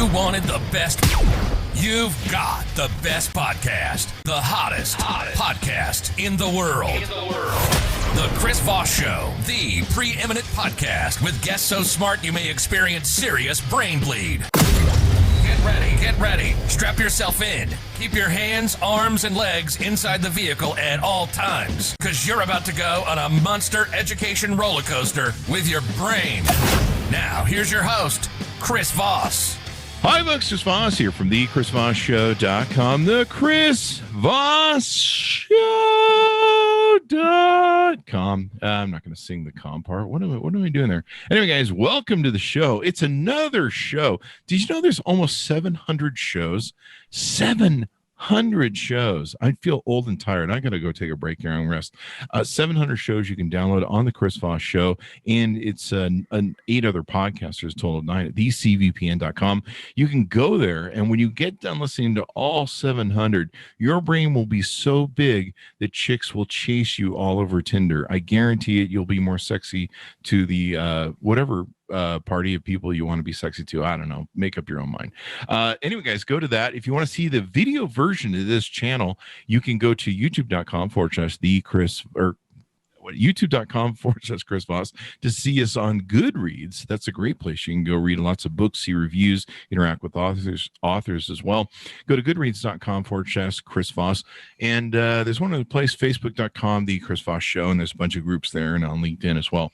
You wanted the best. You've got the best podcast. The hottest podcast in the world. The Chris Voss Show, the preeminent podcast with guests so smart you may experience serious brain bleed. Get ready. Strap yourself in. Keep your hands, arms, and legs inside the vehicle at all times, because you're about to go on a monster education roller coaster with your brain. Now, here's your host, Chris Voss. Hi, folks. Chris Voss here from the ChrisVossShow.com. The Chris Voss Show.com. I'm not going to sing the com part. What am I doing there? Anyway, guys, welcome to the show. It's another show. Did you know there's almost 700 shows? 700 shows. I feel old and tired. I got to go take a break here and rest. 700 shows you can download on the Chris Voss Show, and it's 8 other podcasters, total of 9 at thecvpn.com. You can go there, and when you get done listening to all 700, your brain will be so big that chicks will chase you all over Tinder. I guarantee it. You'll be more sexy to the whatever party of people you want to be sexy to. I don't know. Make up your own mind. Anyway, guys, go to that. If you want to see the video version of this channel, you can go to youtube.com/Chris Voss to see us on Goodreads. That's a great place. You can go read lots of books, see reviews, interact with authors as well. Go to goodreads.com/Chris Voss. And there's one other place, facebook.com, The Chris Voss Show, and there's a bunch of groups there and on LinkedIn as well.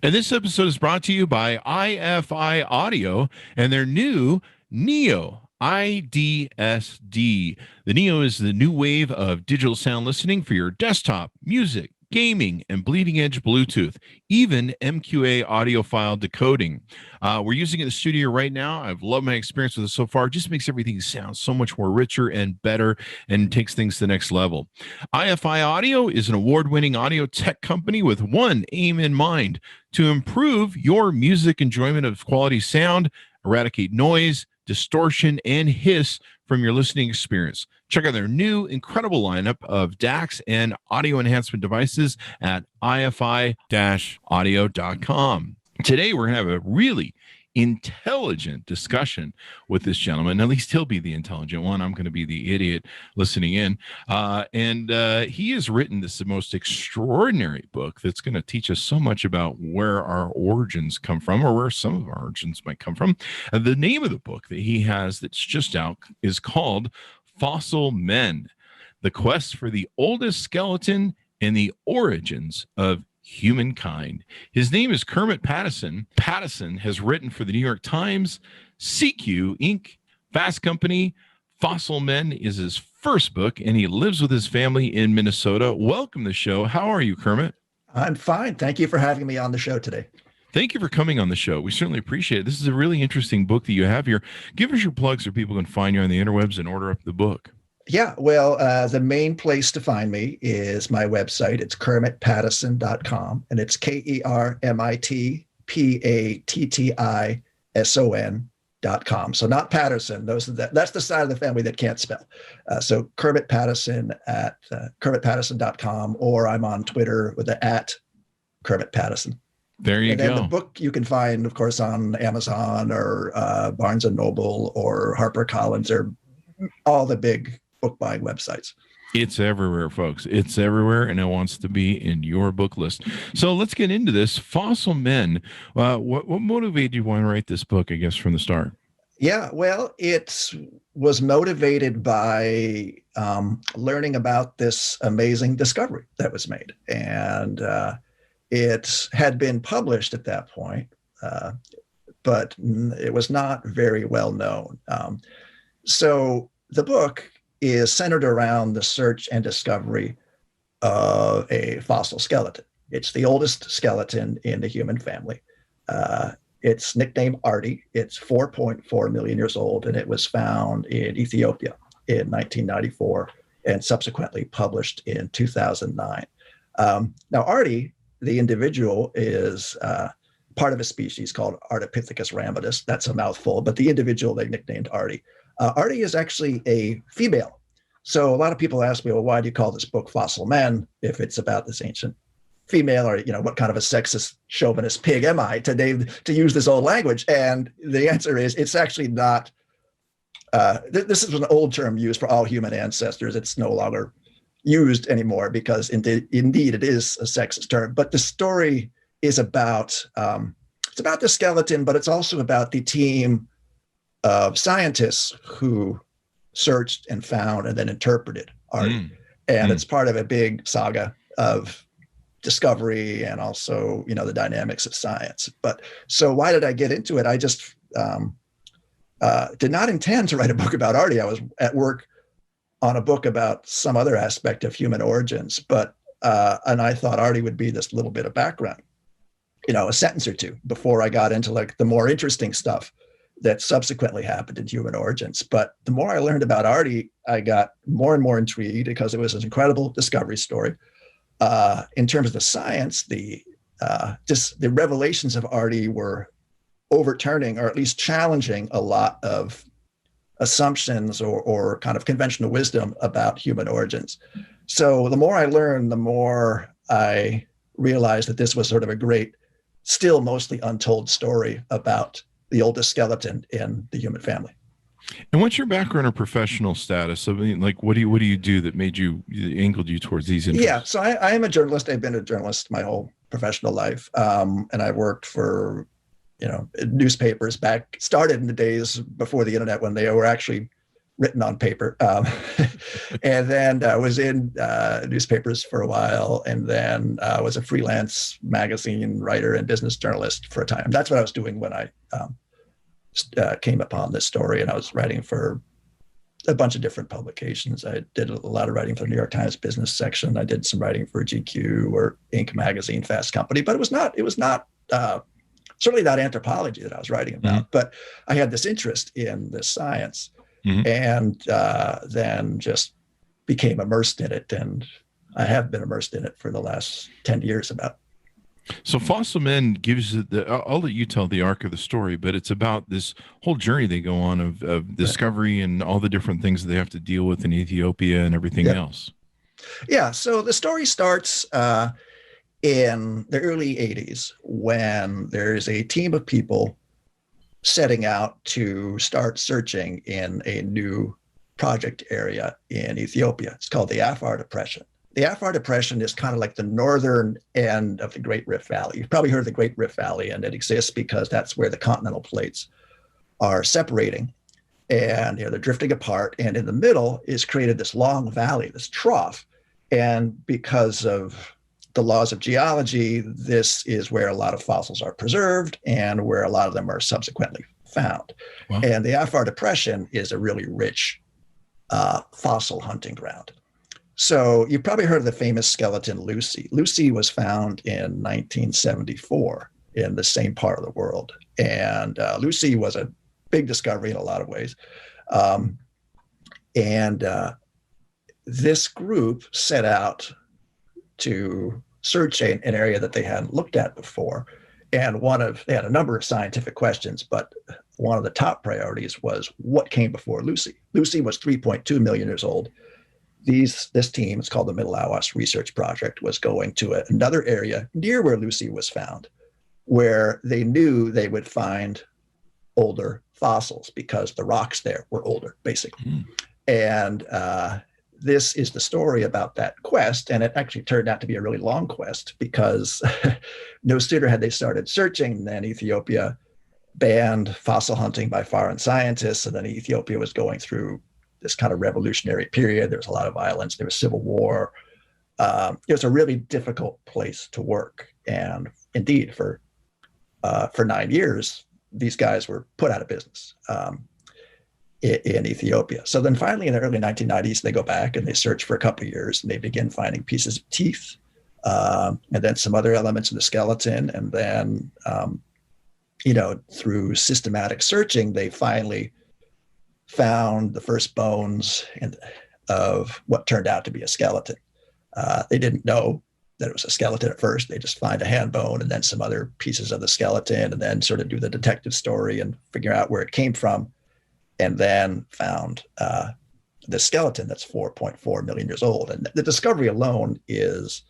And this episode is brought to you by IFI Audio and their new Neo IDSD. The Neo is the new wave of digital sound listening for your desktop, music, gaming, and bleeding edge Bluetooth, even MQA audiophile decoding. We're using it in the studio right now. I've loved my experience with it so far. It just makes everything sound so much more richer and better and takes things to the next level. IFI Audio is an award-winning audio tech company with one aim in mind: to improve your music enjoyment of quality sound, eradicate noise, distortion, and hiss from your listening experience. Check out their new incredible lineup of DACs and audio enhancement devices at ifi-audio.com. Today, we're going to have a really intelligent discussion with this gentleman. At least he'll be the intelligent one. I'm going to be the idiot listening in. And he has written this most extraordinary book that's going to teach us so much about where our origins come from, or where some of our origins might come from. The name of the book that he has that's just out is called Fossil Men: The Quest for the Oldest Skeleton and the Origins of Humankind. His name is Kermit Pattison. Pattison has written for the New York Times, CQ, Inc., Fast Company. Fossil Men is his first book, and he lives with his family in Minnesota. Welcome to the show. How are you, Kermit? I'm fine. Thank you for having me on the show today. Thank you for coming on the show. We certainly appreciate it. This is a really interesting book that you have here. Give us your plugs so people can find you on the interwebs and order up the book. Yeah, well, the main place to find me is my website. It's KermitPattison.com, and it's KermitPattison.com. So not Patterson. That's the side of the family that can't spell. So Kermit Pattison at KermitPattison.com, or I'm on Twitter with the @Kermit Pattison. There you go. And then the book you can find, of course, on Amazon or Barnes & Noble or HarperCollins, or all the big book buying websites. It's everywhere, folks. It's everywhere, and it wants to be in your book list. So let's get into this. Fossil Men. What motivated you to want to write this book, I guess, from the start? Yeah, well, it was motivated by learning about this amazing discovery that was made. And it had been published at that point, but it was not very well known. So the book is centered around the search and discovery of a fossil skeleton. It's the oldest skeleton in the human family. It's nicknamed Arti. It's 4.4 million years old, and it was found in Ethiopia in 1994 and subsequently published in 2009. Now, Arti, the individual, is part of a species called Ardipithecus ramidus. That's a mouthful, but the individual they nicknamed Arti. Arti is actually a female. So a lot of people ask me, well, why do you call this book Fossil Men if it's about this ancient female, or, what kind of a sexist chauvinist pig am I to use this old language? And the answer is, it's actually not this is an old term used for all human ancestors. It's no longer used anymore because indeed it is a sexist term. But the story is about it's about the skeleton, but it's also about the team of scientists who searched and found and then interpreted Arti. And it's part of a big saga of discovery and also, the dynamics of science. But so why did I get into it? I just did not intend to write a book about Arti. I was at work on a book about some other aspect of human origins, and I thought Arti would be this little bit of background, a sentence or two before I got into like the more interesting stuff that subsequently happened in human origins. But the more I learned about Arti, I got more and more intrigued because it was an incredible discovery story. In terms of the science, the revelations of Arti were overturning or at least challenging a lot of assumptions or kind of conventional wisdom about human origins. So the more I learned, the more I realized that this was sort of a great, still mostly untold story about the oldest skeleton in the human family. And what's your background or professional status? I mean, like, what do you do that angled you towards these interests? Yeah, so I am a journalist. I've been a journalist my whole professional life, and I worked for newspapers started in the days before the internet when they were actually written on paper. And then I was in newspapers for a while, and then I was a freelance magazine writer and business journalist for a time. That's what I was doing when I came upon this story, and I was writing for a bunch of different publications. I did a lot of writing for the New York Times business section. I did some writing for GQ or Inc. magazine, Fast Company, but it was not certainly not anthropology that I was writing about, but I had this interest in this science and then just became immersed in it. And I have been immersed in it for the last 10 years about. So Fossil Men gives it I'll let you tell the arc of the story, but it's about this whole journey they go on of discovery and all the different things that they have to deal with in Ethiopia and everything else. Yeah. So the story starts in the early 80s when there's a team of people setting out to start searching in a new project area in Ethiopia. It's called the Afar Depression. The Afar Depression is kind of like the northern end of the Great Rift Valley. You've probably heard of the Great Rift Valley, and it exists because that's where the continental plates are separating and they're drifting apart. And in the middle is created this long valley, this trough. And because of the laws of geology, this is where a lot of fossils are preserved and where a lot of them are subsequently found. Wow. And the Afar Depression is a really rich fossil hunting ground. So you've probably heard of the famous skeleton Lucy. Lucy was found in 1974 in the same part of the world. And Lucy was a big discovery in a lot of ways. This group set out to search an area that they hadn't looked at before. And they had a number of scientific questions, but one of the top priorities was what came before Lucy. Lucy was 3.2 million years old. This team, it's called the Middle Awas Research Project, was going to another area near where Lucy was found, where they knew they would find older fossils because the rocks there were older, basically. And this is the story about that quest. And it actually turned out to be a really long quest because no sooner had they started searching than Ethiopia banned fossil hunting by foreign scientists. And then Ethiopia was going through this kind of revolutionary period. There was a lot of violence. There was civil war. It was a really difficult place to work. And indeed, for 9 years, these guys were put out of business in Ethiopia. So then finally in the early 1990s, they go back and they search for a couple of years and they begin finding pieces of teeth and then some other elements of the skeleton. And then, through systematic searching, they finally found the first bones of what turned out to be a skeleton. They didn't know that it was a skeleton at first. They just find a hand bone and then some other pieces of the skeleton and then sort of do the detective story and figure out where it came from. And then found the skeleton that's 4.4 million years old. And the discovery alone is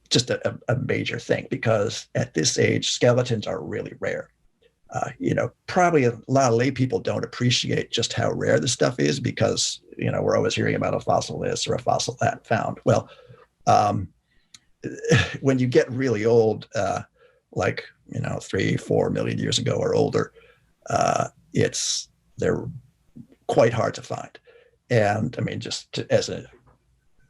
just a major thing because at this age, skeletons are really rare. Probably a lot of lay people don't appreciate just how rare this stuff is because, we're always hearing about a fossil this or a fossil that found. Well, when you get really old, 3-4 million years ago or older, they're quite hard to find. And I mean, as a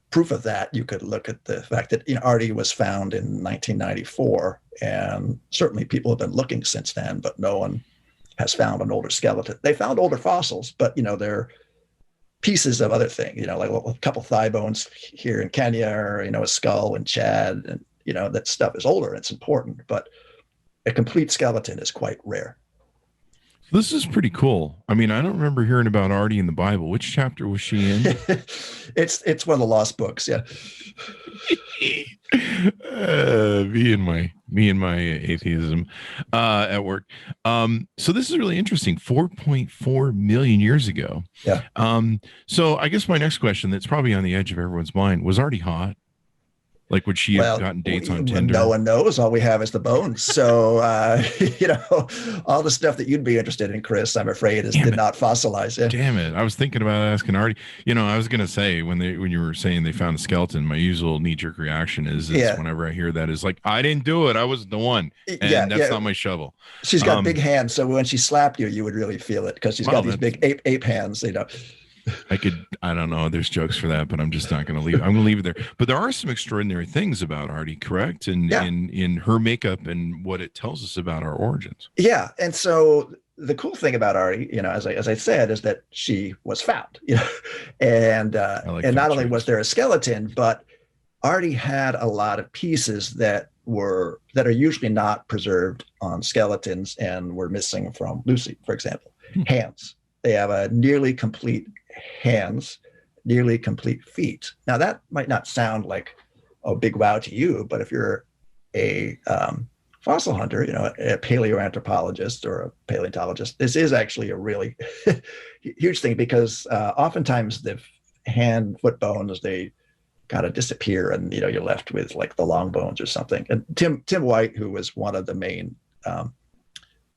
proof of that, you could look at the fact that Arti was found in 1994, and certainly people have been looking since then, but no one has found an older skeleton. They found older fossils, but they're pieces of other things, like a couple thigh bones here in Kenya, or a skull in Chad, and that stuff is older and it's important, but a complete skeleton is quite rare. This is pretty cool. I mean, I don't remember hearing about Arti in the Bible. Which chapter was she in? It's one of the lost books. Yeah. Me and my atheism at work. So this is really interesting. 4.4 million years ago. Yeah. So I guess my next question, that's probably on the edge of everyone's mind, was Arti hot? Like, would she have gotten dates on Tinder? No one knows. All we have is the bones. So, all the stuff that you'd be interested in, Chris, I'm afraid, did not fossilize. Yeah. Damn it. I was thinking about asking Arti. I was going to say, when you were saying they found a skeleton, my usual knee-jerk reaction is whenever I hear that is like, I didn't do it. I wasn't the one. And that's not my shovel. She's got big hands. So when she slapped you, you would really feel it because she's got these big ape hands, I don't know. There's jokes for that, but I'm just not going to leave. I'm going to leave it there. But there are some extraordinary things about Arti, correct? And in her makeup and what it tells us about our origins. Yeah. And so the cool thing about Arti, as I said, is that she was found, and not only was there a skeleton, but Arti had a lot of pieces that are usually not preserved on skeletons and were missing from Lucy, for example. Hands. They have a nearly complete hands, nearly complete feet. Now that might not sound like a big wow to you, but if you're a fossil hunter, a paleoanthropologist or a paleontologist, this is actually a really huge thing because oftentimes the foot bones, they kind of disappear and, you're left with like the long bones or something. And Tim White, who was one of the main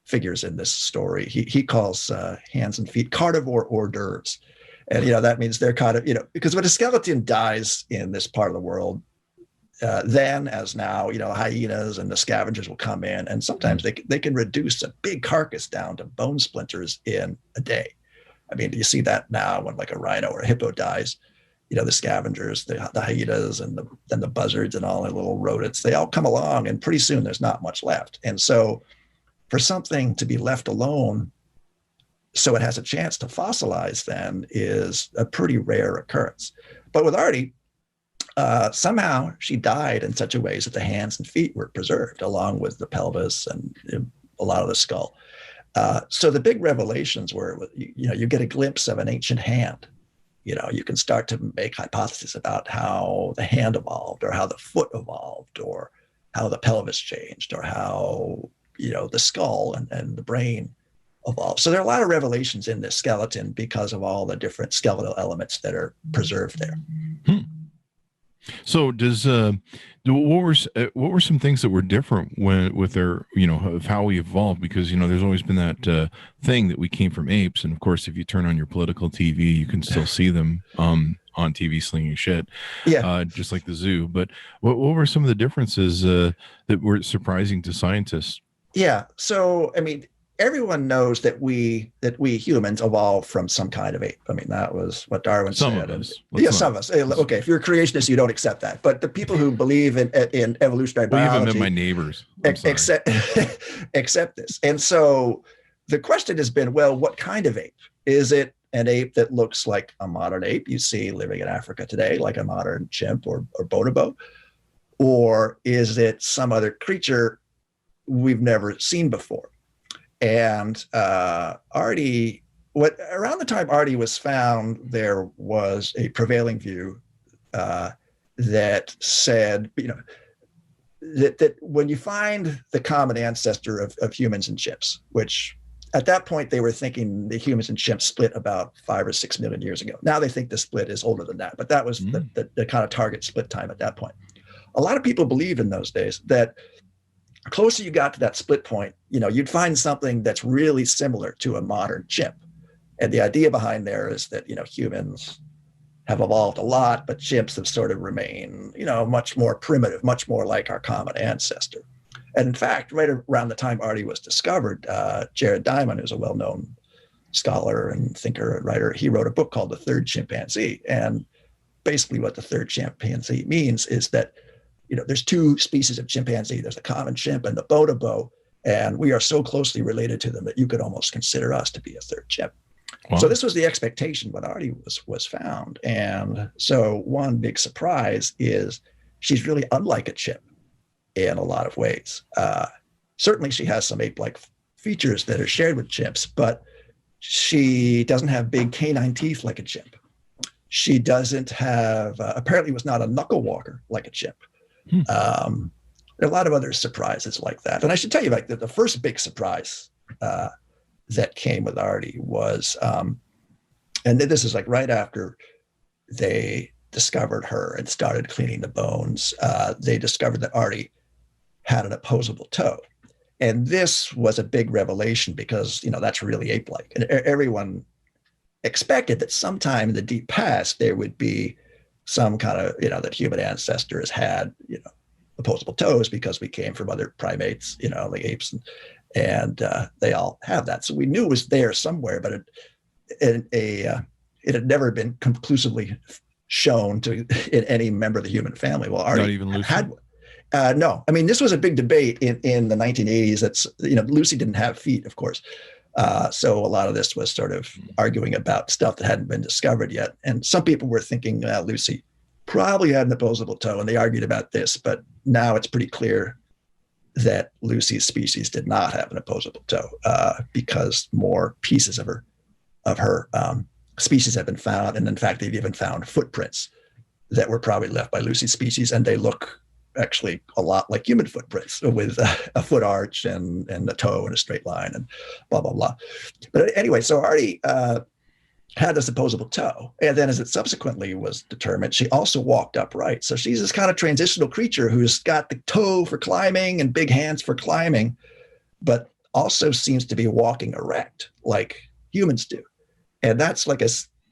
figures in this story, he calls hands and feet carnivore hors d'oeuvres. And, that means they're kind of, because when a skeleton dies in this part of the world, then as now, hyenas and the scavengers will come in, and sometimes they can reduce a big carcass down to bone splinters in a day. I mean, you see that now when like a rhino or a hippo dies, the scavengers, the hyenas and the buzzards and all the little rodents, they all come along, and pretty soon there's not much left. And so for something to be left alone so it has a chance to fossilize then is a pretty rare occurrence. But with Arti, somehow she died in such a way that the hands and feet were preserved along with the pelvis and a lot of the skull. So the big revelations were, you get a glimpse of an ancient hand. You can start to make hypotheses about how the hand evolved or how the foot evolved or how the pelvis changed or how, the skull and the brain evolved. So there are a lot of revelations in this skeleton because of all the different skeletal elements that are preserved there. So what were some things that were different with their, of how we evolved? Because, there's always been that thing that we came from apes. And of course, if you turn on your political TV, you can still see them on TV slinging shit, just like the zoo. But what were some of the differences that were surprising to scientists? Yeah. So, I mean, everyone knows that we humans evolved from some kind of ape. I mean, that was what Darwin said. Some of us. Some of us. Okay, if you're a creationist, you don't accept that. But the people who believe in evolutionary biology, even my neighbors, accept this. And so the question has been, well, what kind of ape? Is it an ape that looks like a modern ape you see living in Africa today, like a modern chimp or bonobo? Or is it some other creature we've never seen before? And Arti, around the time Arti was found, there was a prevailing view that said, that when you find the common ancestor of humans and chimps, which at that point they were thinking the humans and chimps split about 5 or 6 million years ago. Now they think the split is older than that, but that was the kind of target split time at that point. A lot of people believed in those days that closer you got to that split point, you'd find something that's really similar to a modern chimp. And the idea behind there is that, humans have evolved a lot, but chimps have sort of remained, much more primitive, much more like our common ancestor. And in fact, right around the time Arti was discovered, Jared Diamond, who's a well-known scholar and thinker and writer, he wrote a book called The Third Chimpanzee. And basically what the third chimpanzee means is that, there's two species of chimpanzee. There's the common chimp and the bonobo, and we are so closely related to them that you could almost consider us to be a third chimp. Wow. So this was the expectation when Arti was found. And so one big surprise is she's really unlike a chimp in a lot of ways. Certainly she has some ape-like features that are shared with chimps, but she doesn't have big canine teeth like a chimp. She doesn't have, apparently was not a knuckle walker like a chimp. There are a lot of other surprises like that. And I should tell you, like, the first big surprise that came with Arti was, and this is like right after they discovered her and started cleaning the bones, they discovered that Arti had an opposable toe. And this was a big revelation because, that's really ape-like. And everyone expected that sometime in the deep past, there would be some kind of, that human ancestors had, opposable toes because we came from other primates, like apes, and they all have that. So we knew it was there somewhere, but it had never been conclusively shown to in any member of the human family. Well, Arti not even Lucy had one. No, I mean, this was a big debate in the 1980s. That's, Lucy didn't have feet, of course. So a lot of this was sort of arguing about stuff that hadn't been discovered yet. And some people were thinking Lucy probably had an opposable toe, and they argued about this. But now it's pretty clear that Lucy's species did not have an opposable toe because more pieces of her species have been found. And in fact, they've even found footprints that were probably left by Lucy's species, and they look actually a lot like human footprints with a foot arch and a toe in a straight line and blah, blah, blah. But anyway, so Arti had this opposable toe. And then as it subsequently was determined, she also walked upright. So she's this kind of transitional creature who's got the toe for climbing and big hands for climbing, but also seems to be walking erect like humans do. And that's like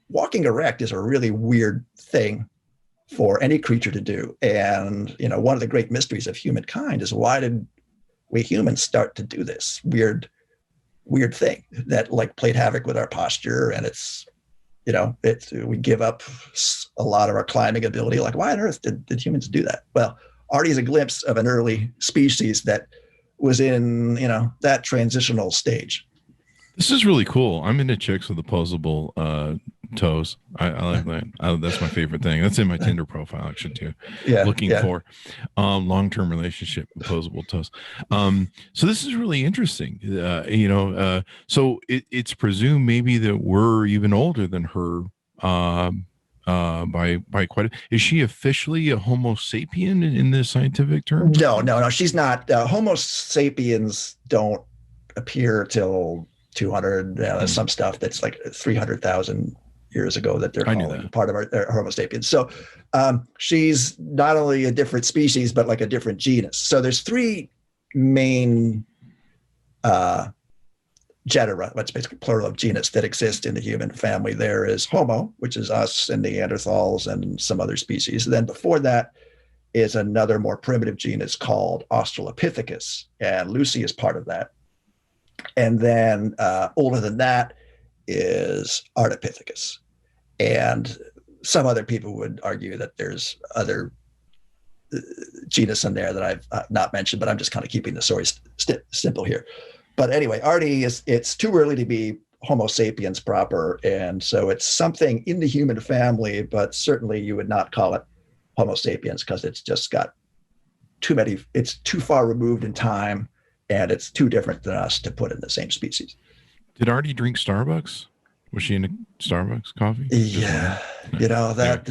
walking erect is a really weird thing for any creature to do. And, one of the great mysteries of humankind is, why did we humans start to do this weird thing that like played havoc with our posture? And we give up a lot of our climbing ability. Like, why on earth did humans do that? Well, Arti is a glimpse of an early species that was in, that transitional stage. This is really cool. I'm into chicks with opposable toes. I like that. That's my favorite thing. That's in my Tinder profile, actually, too. Yeah. Looking for long-term relationship, opposable toes. So this is really interesting. So it's presumed maybe that we're even older than her by quite is she officially a Homo sapien in the scientific term? No, she's not. Homo sapiens don't appear till 200, some stuff that's like 300,000 years ago that they're calling part of our Homo sapiens. So she's not only a different species, but like a different genus. So there's three main genera, what's basically plural of genus, that exist in the human family. There is Homo, which is us and Neanderthals and some other species. And then before that is another more primitive genus called Australopithecus, and Lucy is part of that. And then older than that is Ardipithecus. And some other people would argue that there's other genus in there that I've not mentioned, but I'm just kind of keeping the story simple here. But anyway, Arti it's too early to be Homo sapiens proper. And so it's something in the human family, but certainly you would not call it Homo sapiens because it's just got it's too far removed in time. And it's too different than us to put in the same species. Did Arti drink Starbucks? Was she into Starbucks coffee? Yeah, that.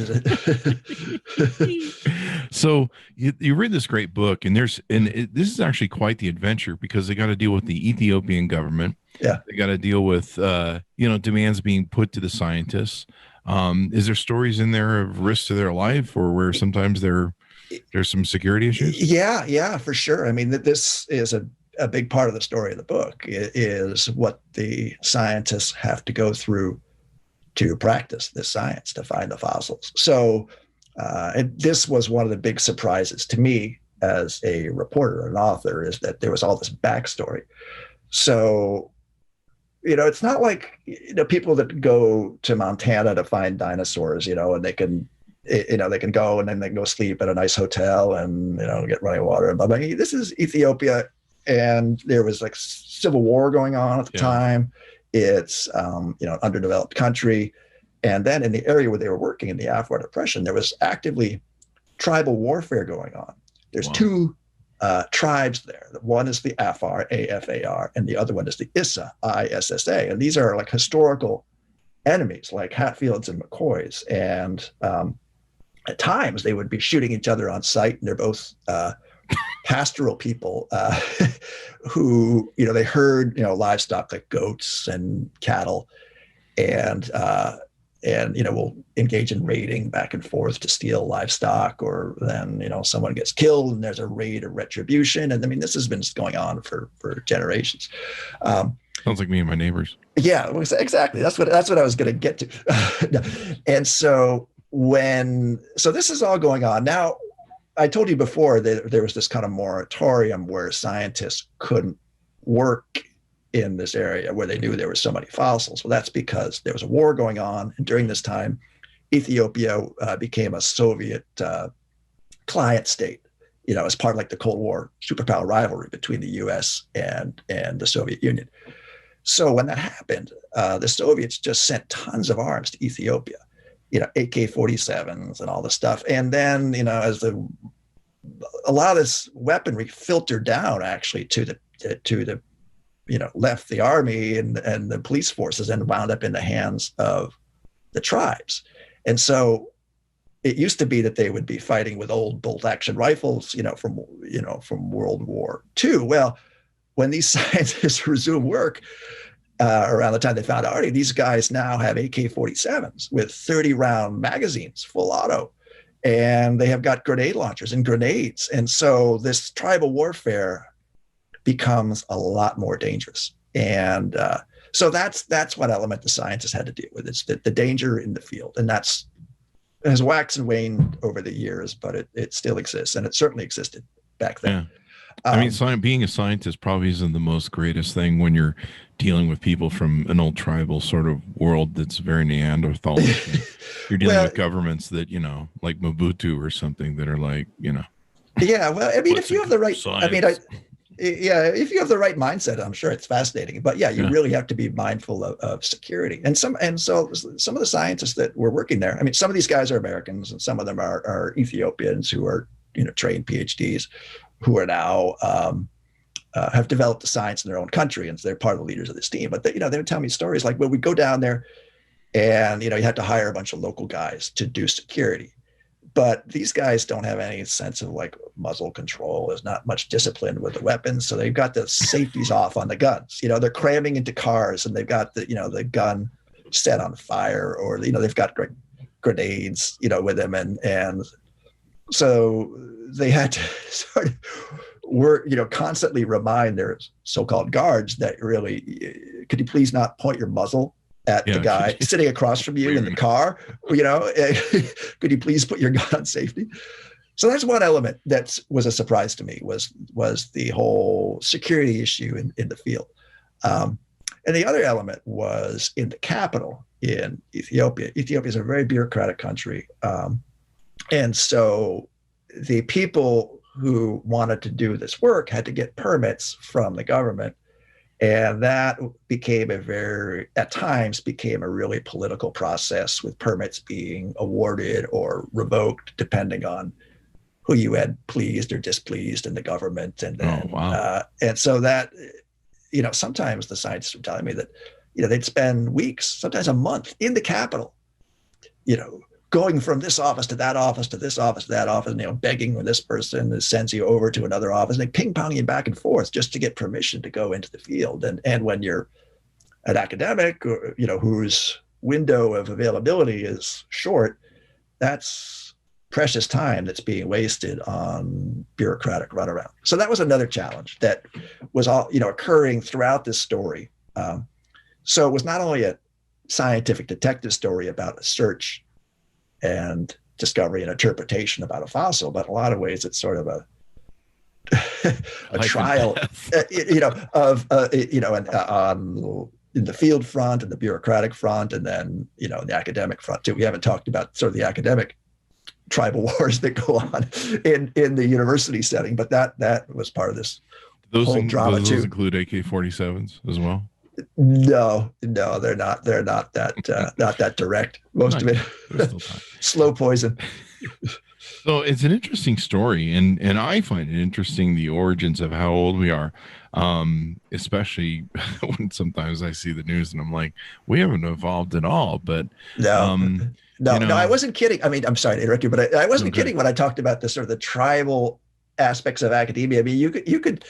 So you read this great book, and this is actually quite the adventure because they got to deal with the Ethiopian government. Yeah, they got to deal with demands being put to the scientists. Is there stories in there of risk to their life, or where sometimes they're there's some security issues? Yeah, for sure. I mean, this is a big part of the story of the book is what the scientists have to go through to practice this science, to find the fossils. So and this was one of the big surprises to me as a reporter, an author, is that there was all this backstory. So, it's not like, people that go to Montana to find dinosaurs, and they can, they can go and then they can go sleep at a nice hotel and, get running water and blah, blah. This is Ethiopia. And there was like civil war going on at the time. It's, underdeveloped country. And then in the area where they were working in the Afar Depression, there was actively tribal warfare going on. There's two tribes there. One is the Afar, A-F-A-R, and the other one is the Issa, I-S-S-A. And these are like historical enemies, like Hatfields and McCoys. And at times they would be shooting each other on sight, and they're both pastoral people who, they herd, livestock like goats and cattle, and will engage in raiding back and forth to steal livestock, or then, someone gets killed and there's a raid or retribution. And I mean, this has been going on for generations. Sounds like me and my neighbors. Yeah, exactly. That's what I was going to get to. And so this is all going on. Now, I told you before that there was this kind of moratorium where scientists couldn't work in this area where they knew there were so many fossils. Well, that's because there was a war going on. And during this time, Ethiopia became a Soviet client state, as part of like the Cold War superpower rivalry between the US and the Soviet Union. So when that happened, the Soviets just sent tons of arms to Ethiopia, AK-47s and all this stuff. And then, as a lot of this weaponry filtered down actually to the left the army and the police forces and wound up in the hands of the tribes. And so it used to be that they would be fighting with old bolt action rifles, from World War II. Well, when these scientists resumed work around the time they found Arti, these guys now have AK-47s with 30 round magazines, full auto, and they have got grenade launchers and grenades. And so this tribal warfare becomes a lot more dangerous. And so that's what element the scientists had to deal with. It's the danger in the field. And it has waxed and waned over the years, but it still exists. And it certainly existed back then. Yeah. I mean, being a scientist probably isn't the most greatest thing when you're dealing with people from an old tribal sort of world that's very Neanderthal. You're dealing with governments that, like Mobutu or something, that are like, Yeah, well, I mean, if you have the right, science? if you have the right mindset, I'm sure it's fascinating. But you really have to be mindful of security. And so some of the scientists that were working there, I mean, some of these guys are Americans, and some of them are Ethiopians who are trained PhDs, who are now have developed the science in their own country, and so they're part of the leaders of this team. But they would tell me stories like, well, we go down there, and you have to hire a bunch of local guys to do security. But these guys don't have any sense of like muzzle control. There's not much discipline with the weapons. So they've got the safeties off on the guns. They're cramming into cars, and they've got the gun set on fire, or, they've got grenades, with them. And so they had to sort of work, constantly remind their so-called guards that really, could you please not point your muzzle at the guy sitting across from you in the car, could you please put your gun on safety? So that's one element that was a surprise to me, was the whole security issue in the field. And the other element was in the capital in Ethiopia. Ethiopia is a very bureaucratic country. And so the people who wanted to do this work had to get permits from the government. And that at times became a really political process, with permits being awarded or revoked depending on who you had pleased or displeased in the government. And then, and so that, sometimes the scientists were telling me that, they'd spend weeks, sometimes a month in the capital, going from this office to that office to this office to that office, begging with this person that sends you over to another office, and they ping-pong you back and forth just to get permission to go into the field. And when you're an academic, or, whose window of availability is short, that's precious time that's being wasted on bureaucratic runaround. So that was another challenge that was all, occurring throughout this story. So it was not only a scientific detective story about a search and discovery and interpretation about a fossil, but in a lot of ways it's sort of a trial, in the field front and the bureaucratic front, and then, in the academic front too. We haven't talked about sort of the academic tribal wars that go on in the university setting, but that was part of this whole drama too. Those include AK-47s as well? No, they're not. They're not that not that direct. Most of it, slow poison. So it's an interesting story, and I find it interesting, the origins of how old we are, especially when sometimes I see the news and I'm like, we haven't evolved at all. But no, I wasn't kidding. I mean, I'm sorry to interrupt you, but I wasn't kidding when I talked about the sort of the tribal aspects of academia. I mean, you could.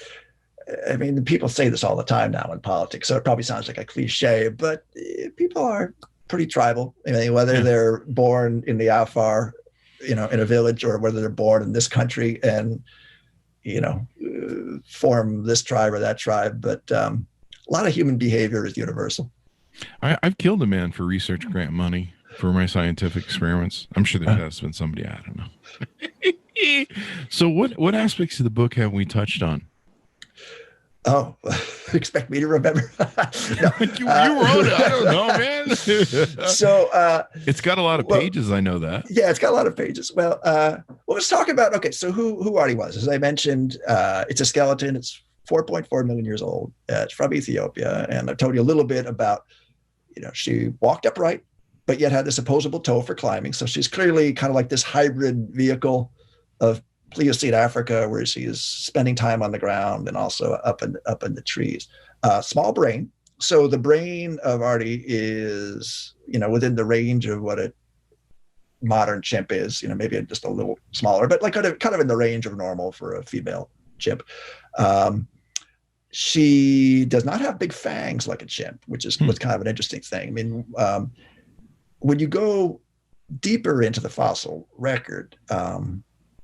I mean, people say this all the time now in politics, so it probably sounds like a cliche, but people are pretty tribal. I mean, whether they're born in the Afar, in a village, or whether they're born in this country and, form this tribe or that tribe. But a lot of human behavior is universal. I've killed a man for research grant money for my scientific experiments. I'm sure there has been somebody, I don't know. So what aspects of the book have we touched on? Oh, expect me to remember? No. you wrote it. I don't know, man. So it's got a lot of pages. I know that. Yeah, it's got a lot of pages. Well, let's talk about. Okay, so who Arti was? As I mentioned, it's a skeleton. It's 4.4 million years old. It's from Ethiopia, and I told you a little bit about. She walked upright, but yet had this opposable toe for climbing. So she's clearly kind of like this hybrid vehicle of Pliocene Africa, where she is spending time on the ground and also up in the trees. Small brain. So the brain of Arti is, within the range of what a modern chimp is, maybe just a little smaller, but like kind of in the range of normal for a female chimp. She does not have big fangs like a chimp, which is was kind of an interesting thing. I mean, when you go deeper into the fossil record,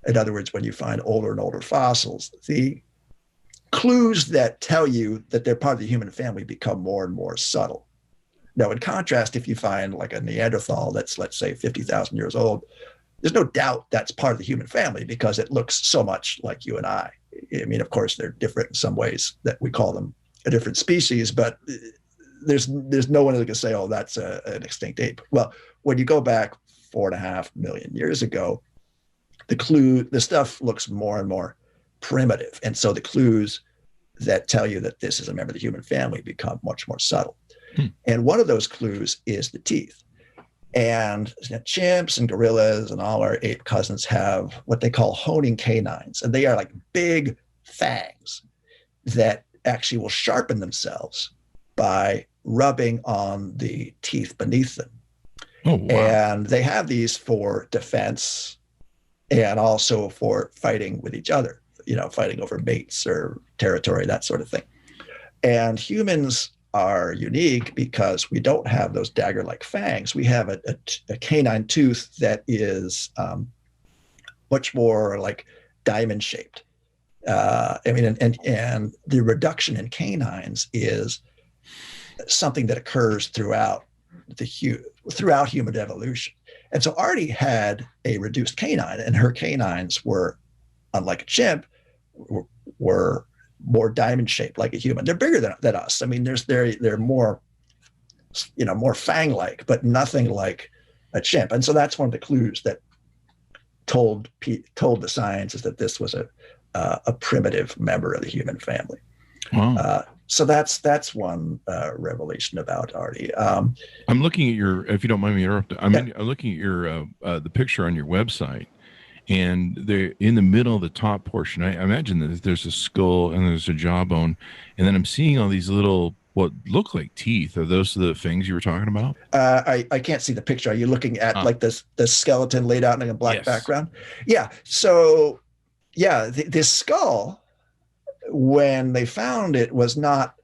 in other words, when you find older and older fossils, the clues that tell you that they're part of the human family become more and more subtle. Now, in contrast, if you find like a Neanderthal that's, let's say, 50,000 years old, there's no doubt that's part of the human family because it looks so much like you and I. I mean, of course, they're different in some ways that we call them a different species, but there's no one that can say, oh, that's an extinct ape. Well, when you go back 4.5 million years ago, the stuff looks more and more primitive. And so the clues that tell you that this is a member of the human family become much more subtle. And one of those clues is the teeth. And chimps and gorillas and all our ape cousins have what they call honing canines. And they are like big fangs that actually will sharpen themselves by rubbing on the teeth beneath them. Oh, wow. And they have these for defense and also for fighting with each other, fighting over mates or territory, that sort of thing. And humans are unique because we don't have those dagger-like fangs. We have a canine tooth that is much more like diamond-shaped. And the reduction in canines is something that occurs throughout human evolution. And so Arti had a reduced canine, and her canines were, unlike a chimp, were more diamond shaped like a human. They're bigger than us. I mean, they're more, more fang-like, but nothing like a chimp. And so that's one of the clues that told the scientists that this was a primitive member of the human family. Wow. So that's one revelation about Arti. I'm looking at your, if you don't mind me interrupting, I'm looking at your the picture on your website, and they're in the middle of the top portion. I imagine that there's a skull and there's a jawbone, and then I'm seeing all these little what look like teeth. Are those the things you were talking about? I can't see the picture. Are you looking at like the skeleton laid out in a black background? Yeah. So this skull, when they found it, was not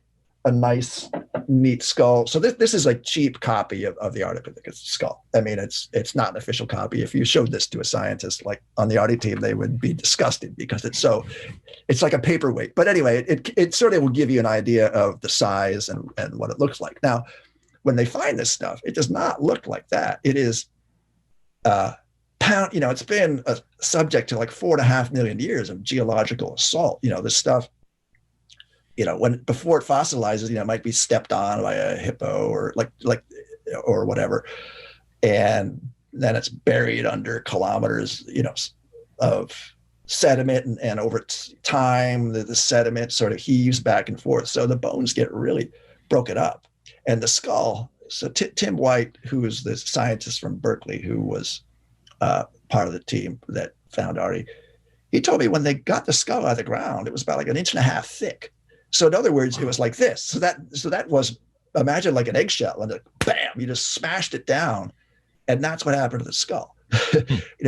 a nice, neat skull. So this is a cheap copy of the Ardipithecus skull. I mean, it's not an official copy. If you showed this to a scientist like on the Arti team, they would be disgusted because it's like a paperweight. But anyway, it sort of will give you an idea of the size and what it looks like. Now, when they find this stuff, it does not look like that. It is pound. It's been a subject to like 4.5 million years of geological assault. This stuff. Before it fossilizes, it might be stepped on by a hippo or or whatever, and then it's buried under kilometers, of sediment, and over time, the sediment sort of heaves back and forth, so the bones get really broken up, and the skull. So Tim White, who is the scientist from Berkeley, who was part of the team that found Arti, he told me when they got the skull out of the ground, it was about like 1.5 inches thick. So in other words, it was like this. So that was, imagine like an eggshell, and bam, you just smashed it down, and that's what happened to the skull.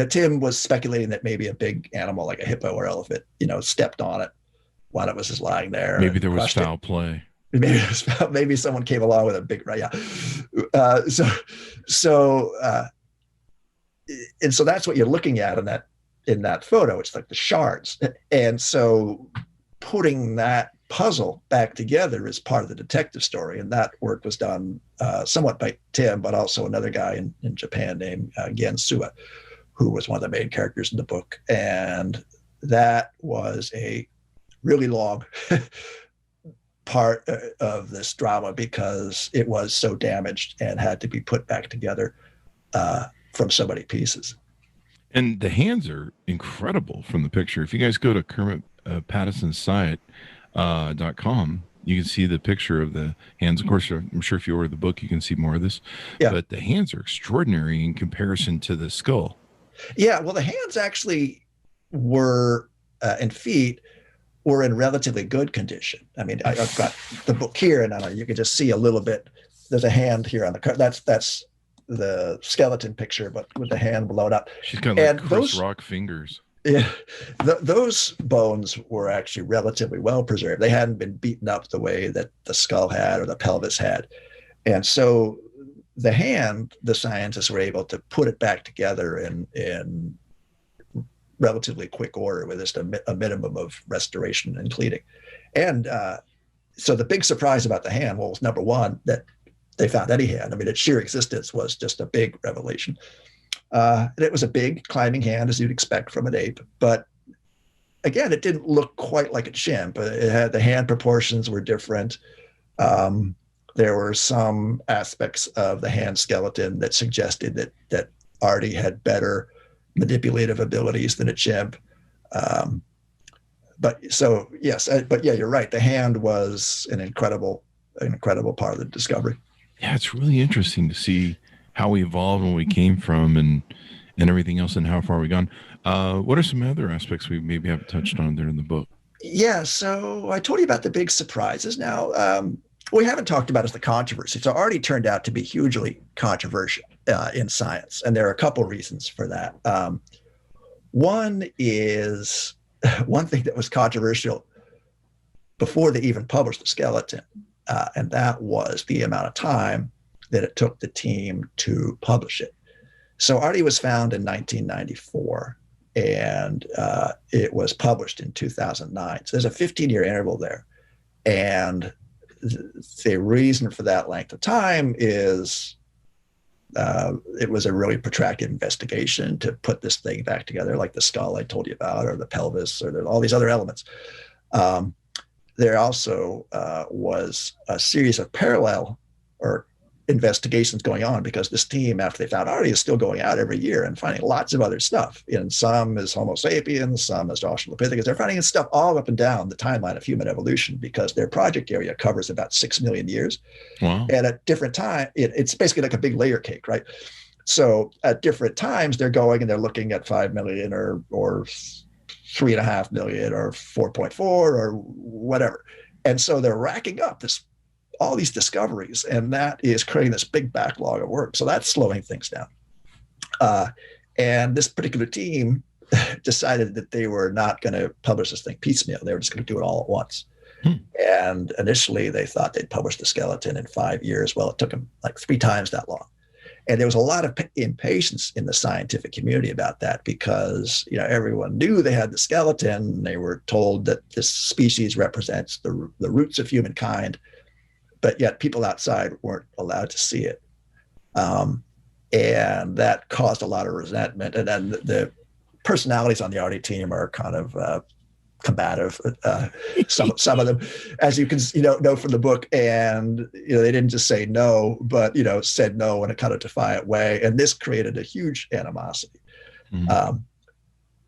Tim was speculating that maybe a big animal like a hippo or elephant, stepped on it while it was just lying there. Maybe there was foul play. Maybe someone came along with a big and so that's what you're looking at in that photo. It's like the shards, and so putting that puzzle back together is part of the detective story, and that work was done somewhat by Tim, but also another guy in Japan named Gen Sua, who was one of the main characters in the book. And that was a really long part of this drama because it was so damaged and had to be put back together from so many pieces. And the hands are incredible from the picture. If you guys go to Kermit Pattison's site, .com, you can see the picture of the hands. Of course, I'm sure if you order the book, you can see more of this. Yeah. But the hands are extraordinary in comparison to the skull. Yeah, well, the hands actually were, and feet were in relatively good condition. I mean, I've got the book here, and you can just see a little bit. There's a hand here on the cover. That's the skeleton picture, but with the hand blown up. She's got like Chris Rock fingers. Yeah, those bones were actually relatively well preserved. They hadn't been beaten up the way that the skull had or the pelvis had. And so the hand, the scientists were able to put it back together in relatively quick order with just a minimum of restoration and cleaning. And so the big surprise about the hand was, number one, that they found any hand. I mean, its sheer existence was just a big revelation. And it was a big climbing hand, as you'd expect from an ape. But again, it didn't look quite like a chimp. It had, the hand proportions were different. There were some aspects of the hand skeleton that suggested that Arti had better manipulative abilities than a chimp. But yeah, you're right. The hand was an incredible part of the discovery. Yeah, it's really interesting to see how we evolved, when we came from, and everything else, and how far we've gone. What are some other aspects we maybe haven't touched on there in the book? Yeah, so I told you about the big surprises. Now, what we haven't talked about is the controversy. So Arti turned out to be hugely controversial in science, and there are a couple reasons for that. One is, one thing that was controversial before they even published the skeleton, and that was the amount of time that it took the team to publish it. So Arti was found in 1994, and it was published in 2009. So there's a 15-year interval there. And the reason for that length of time is it was a really protracted investigation to put this thing back together, like the skull I told you about, or the pelvis, or all these other elements. There also was a series of parallel or investigations going on, because this team, after they found Arti, is still going out every year and finding lots of other stuff. And some is Homo sapiens, some is Australopithecus. They're finding stuff all up and down the timeline of human evolution, because their project area covers about 6 million years. Wow. And at different times, it's basically like a big layer cake, right? So at different times, they're going and they're looking at 5 million or 3.5 million or 4.4 or whatever. And so they're racking up all these discoveries, and that is creating this big backlog of work. So that's slowing things down. And this particular team decided that they were not going to publish this thing piecemeal. They were just going to do it all at once. And initially they thought they'd publish the skeleton in 5 years. Well, it took them like 3 times that long. And there was a lot of impatience in the scientific community about that because, everyone knew they had the skeleton. They were told that this species represents the roots of humankind, but yet people outside weren't allowed to see it. And that caused a lot of resentment. And then the personalities on the Arti team are kind of combative, some of them, as you can know from the book. And they didn't just say no, but said no in a kind of defiant way, and this created a huge animosity.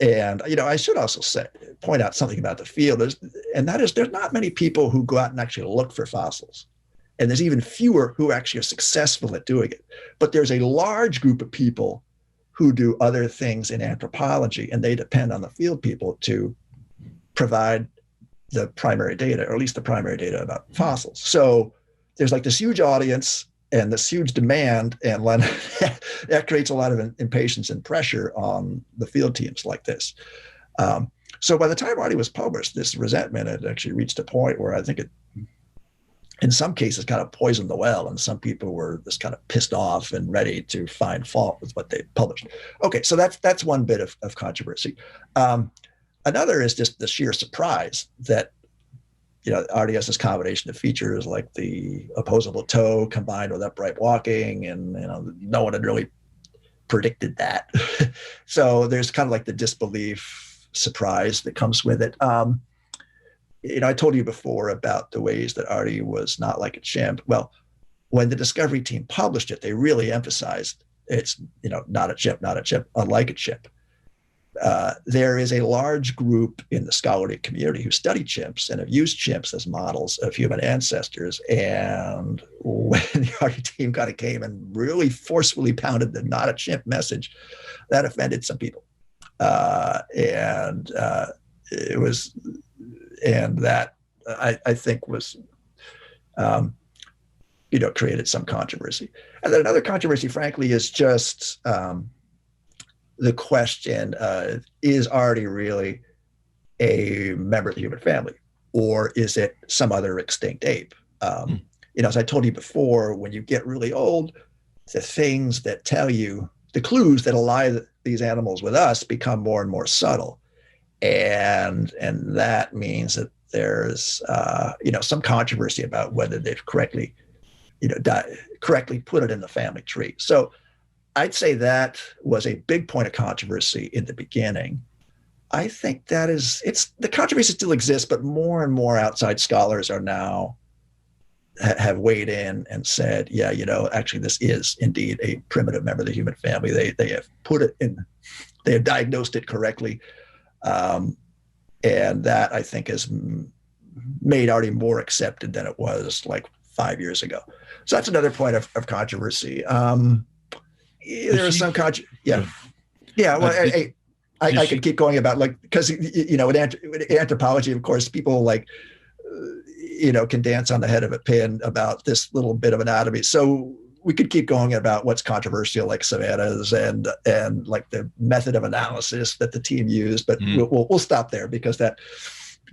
And I should also point out something about the field, and that is there's not many people who go out and actually look for fossils, and there's even fewer who actually are successful at doing it. But there's a large group of people who do other things in anthropology, and they depend on the field people to provide the primary data, or at least the primary data about fossils. So there's like this huge audience and this huge demand, and that creates a lot of impatience and pressure on the field teams like this. So by the time Arti was published, this resentment had actually reached a point where I think it, in some cases, kind of poisoned the well, and some people were just kind of pissed off and ready to find fault with what they published. Okay, so that's one bit of controversy. Another is just the sheer surprise that, Arti has this combination of features like the opposable toe combined with upright walking, and no one had really predicted that. So there's kind of like the disbelief surprise that comes with it. I told you before about the ways that Arti was not like a chimp. Well, when the Discovery team published it, they really emphasized it's not a chimp, unlike a chimp. There is a large group in the scholarly community who study chimps and have used chimps as models of human ancestors. And when the Arti team kind of came and really forcefully pounded the not a chimp message, that offended some people. It was, and that I think was, created some controversy. And then another controversy, frankly, is just, the question, is Arti really a member of the human family, or is it some other extinct ape? As I told you before, when you get really old, the things that tell you, the clues that ally these animals with us become more and more subtle. And that means that there's, some controversy about whether they've correctly put it in the family tree. So I'd say that was a big point of controversy in the beginning. I think the controversy still exists, but more and more outside scholars are now have weighed in and said, yeah, actually this is indeed a primitive member of the human family. They have put it in, they have diagnosed it correctly. And that I think has made Arti more accepted than it was like 5 years ago. So that's another point of controversy. There was some yeah. Well, I could keep going about because in anthropology, of course, people can dance on the head of a pin about this little bit of anatomy. So we could keep going about what's controversial, like savannas and like the method of analysis that the team used. But we'll stop there because that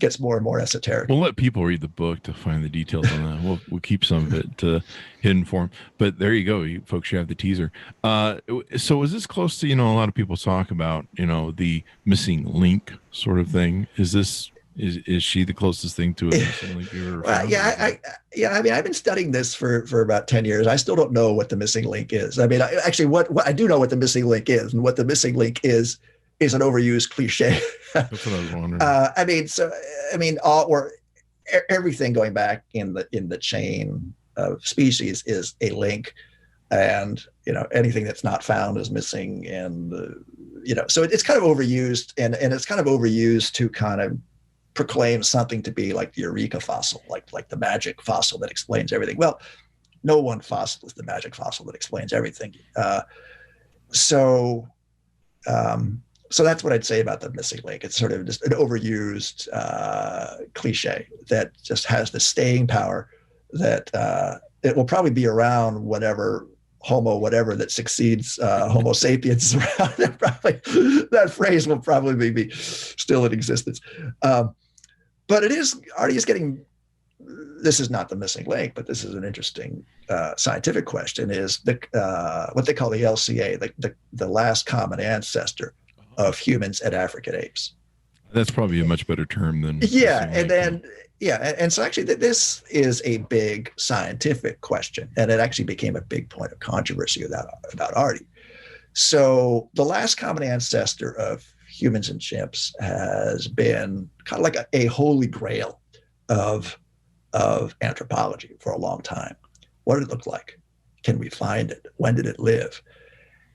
gets more and more esoteric. We'll let people read the book to find the details on that. We'll keep some of it hidden for them. But there you go, you folks. You have the teaser. So is this close to a lot of people talk about the missing link sort of thing? Is she the closest thing to a missing link you've ever found? I mean, I've been studying this for about 10 years. I still don't know what the missing link is. I mean, what I do know what the missing link is, and what the missing link is an overused cliche. That's what I was wondering. Everything going back in the chain of species is a link, and anything that's not found is missing, and so it's kind of overused, and it's kind of overused to kind of proclaim something to be like the eureka fossil, like the magic fossil that explains everything. Well, no one fossil is the magic fossil that explains everything. So that's what I'd say about the missing link. It's sort of just an overused cliche that just has the staying power that it will probably be around whatever that succeeds Homo sapiens around. That phrase will probably be still in existence. But Arti is getting this is not the missing link, but this is an interesting scientific question, is what they call the LCA, the last common ancestor of humans and African apes. That's probably a much better term than and so actually this is a big scientific question, and it actually became a big point of controversy about Arti. So the last common ancestor of humans and chimps has been kind of like a holy grail of anthropology for a long time. What did it look like? Can we find it? When did it live?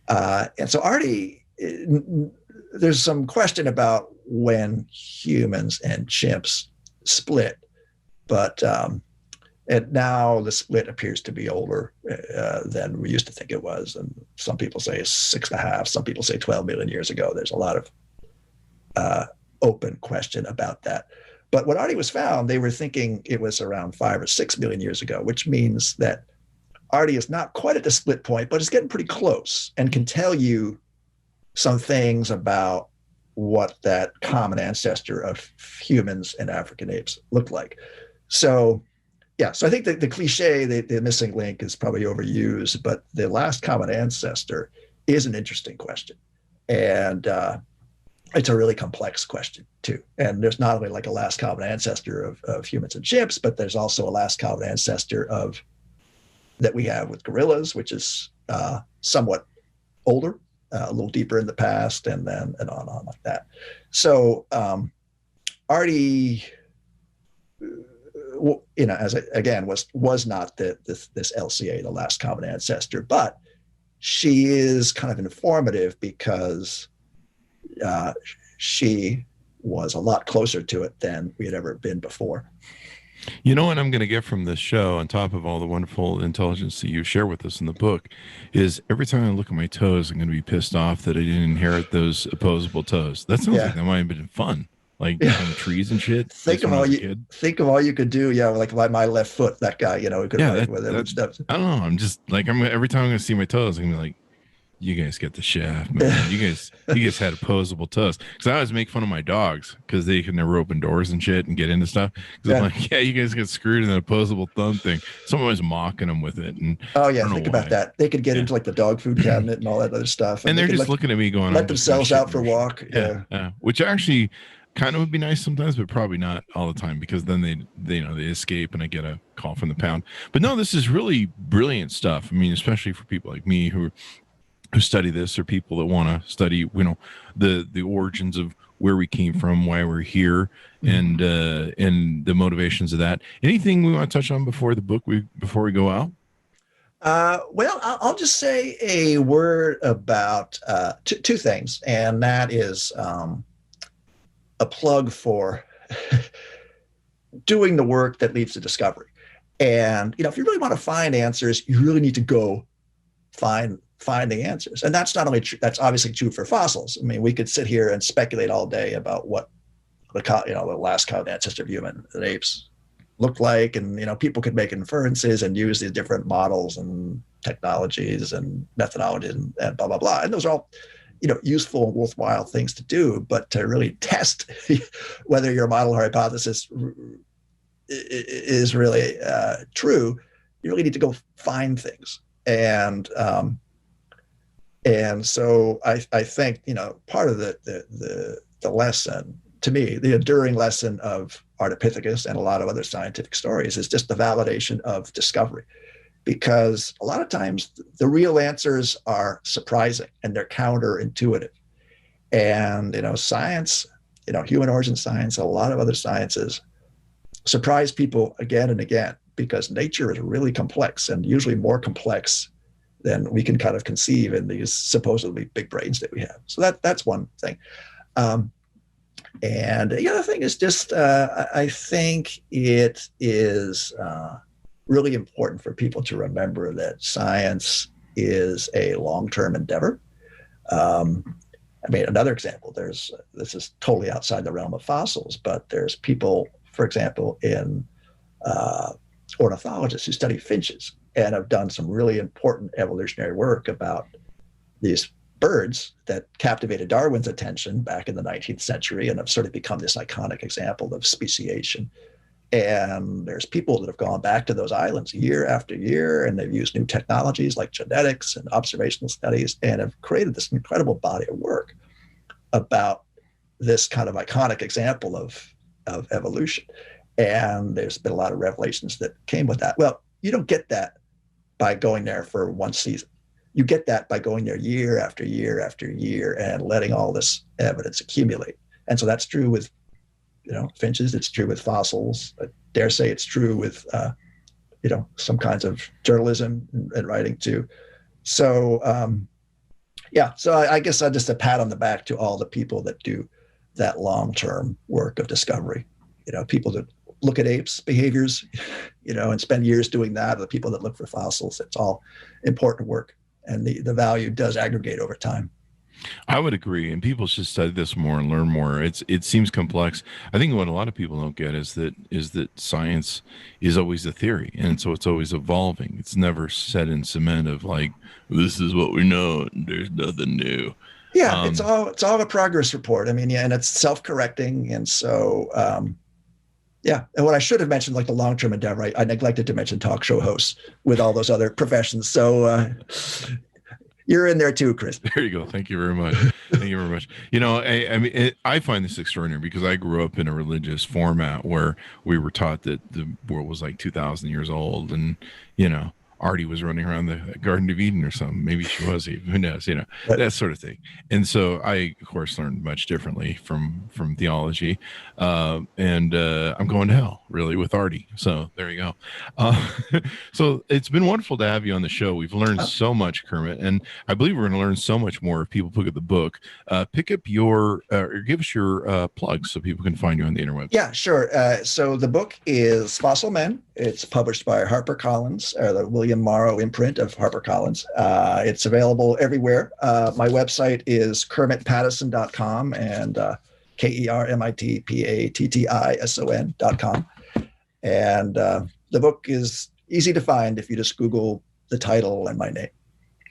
And so Arti, there's some question about when humans and chimps split, but and now the split appears to be older than we used to think it was. And some people say 6.5, some people say 12 million years ago. There's a lot of open question about that. But when Arti was found, they were thinking it was around 5 or 6 million years ago, which means that Arti is not quite at the split point, but it's getting pretty close and can tell you some things about what that common ancestor of humans and African apes looked like. So, so I think that the cliche, the missing link, is probably overused, but the last common ancestor is an interesting question. And it's a really complex question too. And there's not only like a last common ancestor of humans and chimps, but there's also a last common ancestor that we have with gorillas, which is somewhat older, a little deeper in the past, and on like that. So Arti, as again was not this LCA, the last common ancestor, but she is kind of informative because she was a lot closer to it than we had ever been before. You know what I'm going to get from this show, on top of all the wonderful intelligence that you share with us in the book, is every time I look at my toes, I'm going to be pissed off that I didn't inherit those opposable toes. That sounds like that might have been fun, like on trees and shit. Think of all you could do. Yeah, like my left foot, that guy, who could write with it and stuff. I don't know. I'm just like, every time I'm going to see my toes, I'm going to be like, you guys get the shaft, man. You guys had opposable toes. Because I always make fun of my dogs because they can never open doors and shit and get into stuff. Because I'm like, you guys get screwed in an opposable thumb thing. Someone was mocking them with it. And think about that. They could get into like the dog food cabinet and all that other stuff. And they're just looking at me going, let themselves out for a walk. Yeah. Which actually kind of would be nice sometimes, but probably not all the time, because then they escape and I get a call from the pound. But no, this is really brilliant stuff. I mean, especially for people like me who study this, or people that want to study, the origins of where we came from, why we're here, and the motivations of that. Anything we want to touch on before we go out? Well, I'll just say a word about two things, and that is a plug for doing the work that leads to discovery. And if you really want to find answers, you really need to go find the answers. And that's not only true, that's obviously true for fossils. I mean, we could sit here and speculate all day about what the last common ancestor of human and apes looked like, and people could make inferences and use these different models and technologies and methodologies and blah blah blah. And those are all useful and worthwhile things to do. But to really test whether your model or hypothesis is really true, you really need to go find things. And so I think, part of the lesson, to me, the enduring lesson of Ardipithecus and a lot of other scientific stories, is just the validation of discovery. Because a lot of times the real answers are surprising and they're counterintuitive. And, science, human origin science, a lot of other sciences surprise people again and again, because nature is really complex, and usually more complex than we can kind of conceive in these supposedly big brains that we have. So that's one thing. And the other thing is just, I think it is really important for people to remember that science is a long-term endeavor. Another example, this is totally outside the realm of fossils, but there's people, for example, in ornithologists who study finches and have done some really important evolutionary work about these birds that captivated Darwin's attention back in the 19th century and have sort of become this iconic example of speciation. And there's people that have gone back to those islands year after year, and they've used new technologies like genetics and observational studies, and have created this incredible body of work about this kind of iconic example of evolution. And there's been a lot of revelations that came with that. Well, you don't get that by going there for one season. You get that by going there year after year after year and letting all this evidence accumulate. And so that's true with, finches. It's true with fossils. I dare say it's true with, some kinds of journalism and writing too. So, so I guess just a pat on the back to all the people that do that long-term work of discovery. People that look at apes' behaviors, and spend years doing that, or the people that look for fossils. It's all important work, and the value does aggregate over time. I would agree, and people should study this more and learn more. It seems complex. I think what a lot of people don't get is that science is always a theory, and so it's always evolving. It's never set in cement of like, this is what we know, and there's nothing new. Yeah, it's all a progress report. I mean, and it's self-correcting, and so And what I should have mentioned, like the long-term endeavor, I neglected to mention talk show hosts with all those other professions. So you're in there too, Chris. There you go. Thank you very much. Thank you very much. I find this extraordinary because I grew up in a religious format where we were taught that the world was like 2,000 years old, and Arti was running around the Garden of Eden or something. Maybe she was even, who knows, that sort of thing. And so I, of course, learned much differently from theology. And I'm going to hell, really, with Arti. So there you go. So it's been wonderful to have you on the show. We've learned so much, Kermit. And I believe we're going to learn so much more if people pick up the book. Pick up or give us your plugs so people can find you on the interwebs. Yeah, sure. So the book is Fossil Men. It's published by HarperCollins, or the William Morrow imprint of HarperCollins. It's available everywhere. My website is KermitPattison.com and KermitPattison.com. And the book is easy to find if you just Google the title and my name.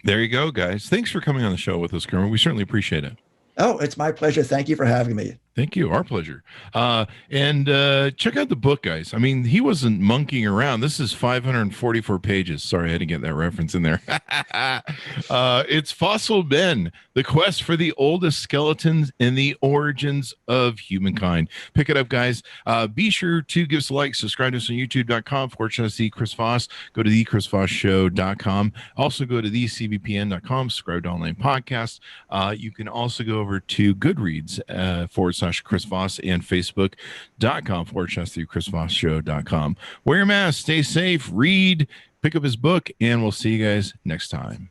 There you go, guys. Thanks for coming on the show with us, Kermit. We certainly appreciate it. Oh, it's my pleasure. Thank you for having me. Thank you. Our pleasure. And check out the book, guys. I mean, he wasn't monkeying around. This is 544 pages. Sorry, I had to get that reference in there. It's Fossil Men, the quest for the oldest skeletons and the origins of humankind. Pick it up, guys. Be sure to give us a like, subscribe to us on youtube.com/see Chris Voss. Go to thechrisvossshow.com. Also go to thecbpn.com, subscribe to online podcasts. You can also go over to Goodreads /Chris Voss and Facebook.com/thechrisvossshow.com. Wear your mask, stay safe, read, pick up his book, and we'll see you guys next time.